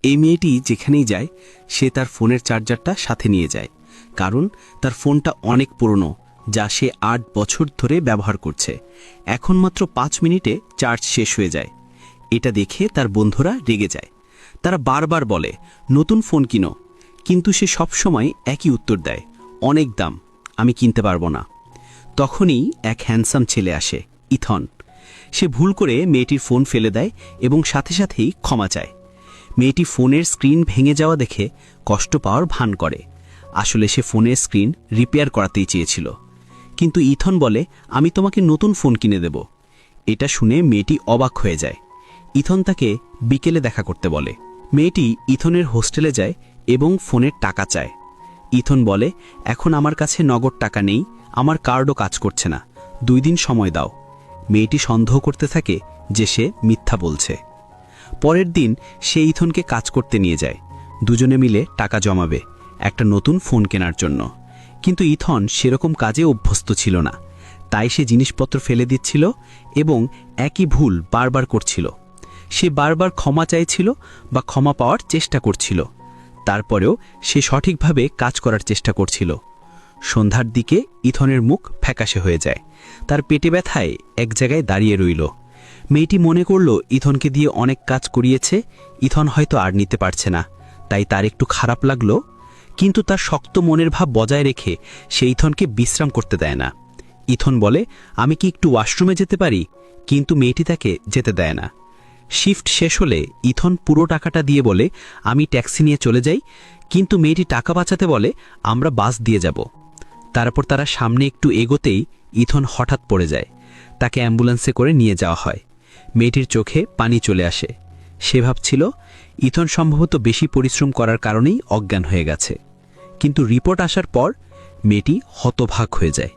এই মেয়েটি যেখানেই যায় সে তার ফোনের চার্জারটা সাথে নিয়ে যায়, কারণ তার ফোনটা অনেক পুরনো, যা সে ৮ বছর ধরে ব্যবহার করছে। এখন মাত্র ৫ মিনিটে চার্জ শেষ হয়ে যায়। এটা দেখে তার বন্ধুরা রেগে যায়। তারা বারবার বলে নতুন ফোন কিনো, কিন্তু সে সবসময় একই উত্তর দেয়, অনেক দাম, আমি কিনতে পারবো না। তখনই এক হ্যান্ডসাম ছেলে আসে, ইথন। সে ভুল করে মেয়েটির ফোন ফেলে দেয় এবং সাথে সাথেই ক্ষমা চায়। মেয়েটি ফোনের স্ক্রিন ভেঙে যাওয়া দেখে কষ্ট পাওয়ার ভান করে। আসলে সে ফোনের স্ক্রিন রিপেয়ার করাতেই চেয়েছিল। কিন্তু ইথন বলে, আমি তোমাকে নতুন ফোন কিনে দেব। এটা শুনে মেয়েটি অবাক হয়ে যায়। ইথন তাকে বিকেলে দেখা করতে বলে। মেয়েটি ইথনের হোস্টেলে যায় এবং ফোনের টাকা চায়। ইথন বলে, এখন আমার কাছে নগদ টাকা নেই, আমার কার্ডও কাজ করছে না, 2 দিন সময় দাও। মেয়েটি সন্দেহ করতে থাকে যে সে মিথ্যা বলছে। পরের দিন সে ইথনকে কাজ করতে নিয়ে যায়। দুজনে মিলে টাকা জমাবে একটা নতুন ফোন কেনার জন্য। কিন্তু ইথন সেরকম কাজে অভ্যস্ত ছিল না, তাই সে জিনিসপত্র ফেলে দিচ্ছিল এবং একই ভুল বারবার করছিল। সে বারবার ক্ষমা চাইছিল বা ক্ষমা পাওয়ার চেষ্টা করছিল। তারপরেও সে সঠিকভাবে কাজ করার চেষ্টা করছিল। সন্ধ্যার দিকে ইথনের মুখ ফ্যাকাশে হয়ে যায়। তার পেটে ব্যথায় এক জায়গায় দাঁড়িয়ে রইল। মেয়েটি মনে করল ইথনকে দিয়ে অনেক কাজ করিয়েছে, ইথন হয়তো আর নিতে পারছে না, তাই তার একটু খারাপ লাগলো। কিন্তু তার শক্ত মনের ভাব বজায় রেখে সে ইথনকে বিশ্রাম করতে দেয় না। ইথন বলে, আমি কি একটু ওয়াশরুমে যেতে পারি? কিন্তু মেয়েটি তাকে যেতে দেয় না। শিফট শেষ হলে ইথন পুরো টাকাটা দিয়ে বলে, আমি ট্যাক্সি নিয়ে চলে যাই। কিন্তু মেয়েটি টাকা বাঁচাতে বলে, আমরা বাস দিয়ে যাব। তারপর তারা সামনে একটু এগোতেই ইথন হঠাৎ পড়ে যায়। তাকে অ্যাম্বুলেন্সে করে নিয়ে যাওয়া হয়। মেয়েটির চোখে পানি চলে আসে। সে ভাবছিল ইথন সম্ভবত বেশি পরিশ্রম করার কারণেই অজ্ঞান হয়ে গেছে। কিন্তু রিপোর্ট আসার পর মেয়েটি হতবাক হয়ে যায়।